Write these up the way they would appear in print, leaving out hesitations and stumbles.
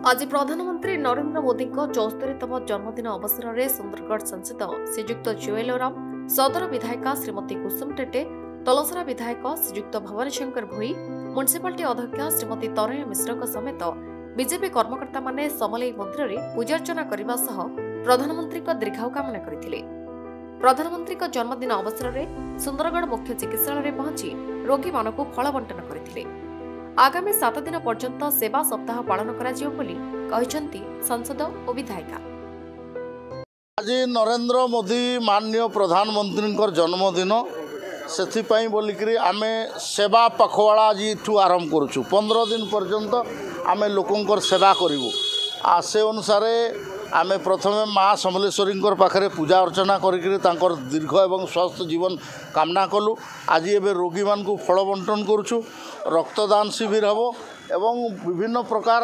आज प्रधानमंत्री नरेंद्र मोदी 74तम जन्मदिन अवसर में सुंदरगढ़ सांसद श्रीजुक्त जुएल ओराम, सदर विधायिका श्रीमती कुसुम टेटे, तलसरा विधायक श्रीजुक्त भवानी शंकर भोई, म्युनिसिपालिटी अध्यक्ष श्रीमती तरय मिश्र समेत बीजेपी कर्मकर्ता माने समलेई मंदिर में पूजार्चना करने सह प्रधानमंत्री दीर्घायु कामना करथिले। प्रधानमंत्री जन्मदिन अवसर में सुंदरगढ़ मुख्य चिकित्सालय में पहुंची रोगी मानक फल बंटन करथिले। आगामी 7 दिन पर्यंत सेवा सप्ताह पालन कराजियो बोली कहिसंती सांसद और विधायिका। आज नरेंद्र मोदी माननीय प्रधानमंत्री जन्मदिन से बोलिकी आम सेवा पखवाड़ा आज आरंभ करुचु। 15 दिन पर्यंत आम लोकंर सेवा करूँ। से अनुसार आम प्रथम माँ समलेश्वरी पाखे पूजा अर्चना कर दीर्घ एवं स्वस्थ जीवन कामना कलु। आज एवं रोगी मान फल बंटन करुचु। रक्तदान शिविर हम एवं विभिन्न प्रकार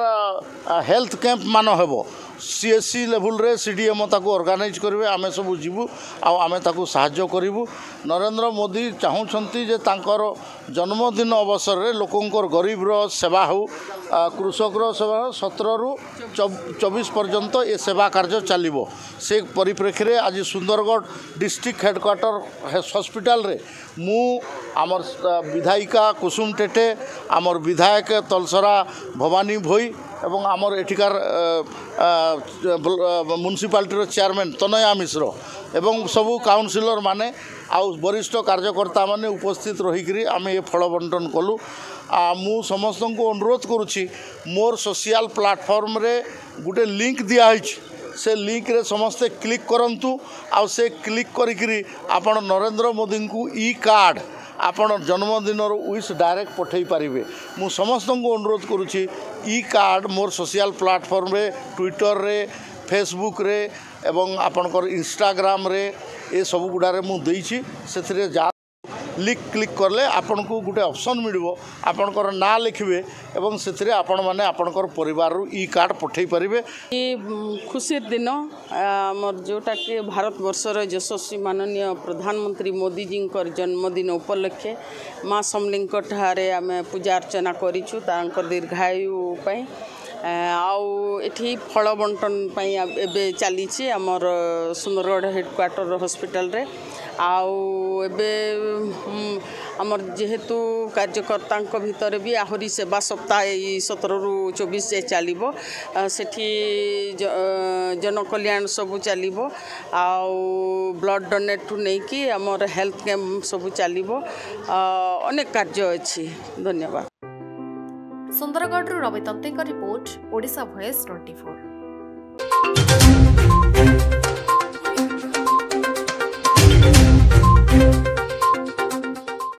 हेल्थ कैंप मान हेबो। सीएससी लेवल रे सीडीएम ताको ऑर्गेनाइज करेंगे। आम सब जीवु आम ताको साहाय्य करूँ। नरेंद्र मोदी चाहूँगी जे तांकर जन्मदिन अवसर में लोकंर गरीबर सेवा हो, कृषकर सेवा 17 रु 24 पर्यंत ये सेवा कार्य चलो। से परिप्रेक्षी आज सुंदरगढ़ डिस्ट्रिक्ट हेडक्वार्टर हॉस्पिटल रे मु आमर विधायिका कुसुम टेटे, आमर विधायक तलसरा भवानी भोई एवं आमर एठिकार म्युनिसिपालिटी चेयरमैन तनया मिश्र एवं सबू काउंसिलर माने आउ वरिष्ठ कार्यकर्ता माने उपस्थित रहीकि आम ये फल बंटन कलु। मु समस्त को अनुरोध करुच्ची मोर सोशल प्लेटफॉर्म रे गोटे लिंक दिखाई, से लिंक रे समस्ते क्लिक करंतु। आ से क्लिक करी आपण नरेंद्र मोदी को ई कार्ड आपण जन्मदिन विश डायरेक्ट पठे पारे। मु समस्त को अनुरोध करुच्ची ई कार्ड मोर सोशल प्लेटफॉर्म रे ट्विटर रे फेसबुक रे एवं आपणकर इंस्टाग्राम रे ये सब गुड़ारे मु देइछि। से जा लिंक क्लिक करले आपन को गोटे ऑप्शन मिलबो। आपणकर ना लिखबे एवं से आपण माने आपणकर परिवार रु ई कार्ड पठे पारिबे। खुशी दिन आमर जोटा कि भारत वर्षर यशस्वी माननीय प्रधानमंत्री मोदी जी जन्मदिन उपलक्षे माँ समलिंग ठारे आम पूजा अर्चना करिछु तांकर दीर्घायु पई। आउ एठी फल बंटन पई एबे चली आमर सुंदरगढ़ हेडक्वार्टर हॉस्पिटल रे। आउ एबे आमर जेहेतु कार्यकर्ता भितर भी आहरी सेवा सप्ताह 17 रु 24 जाए चलो। सेठी जन कल्याण सबू चलो। आउ ब्लड डोनेट नहीं कि आमर हेल्थ कैंप सबू चलो। अनेक कार्य अच्छी। धन्यवाद। Sundargarh Ravi Tanti report, Odisha voice 24।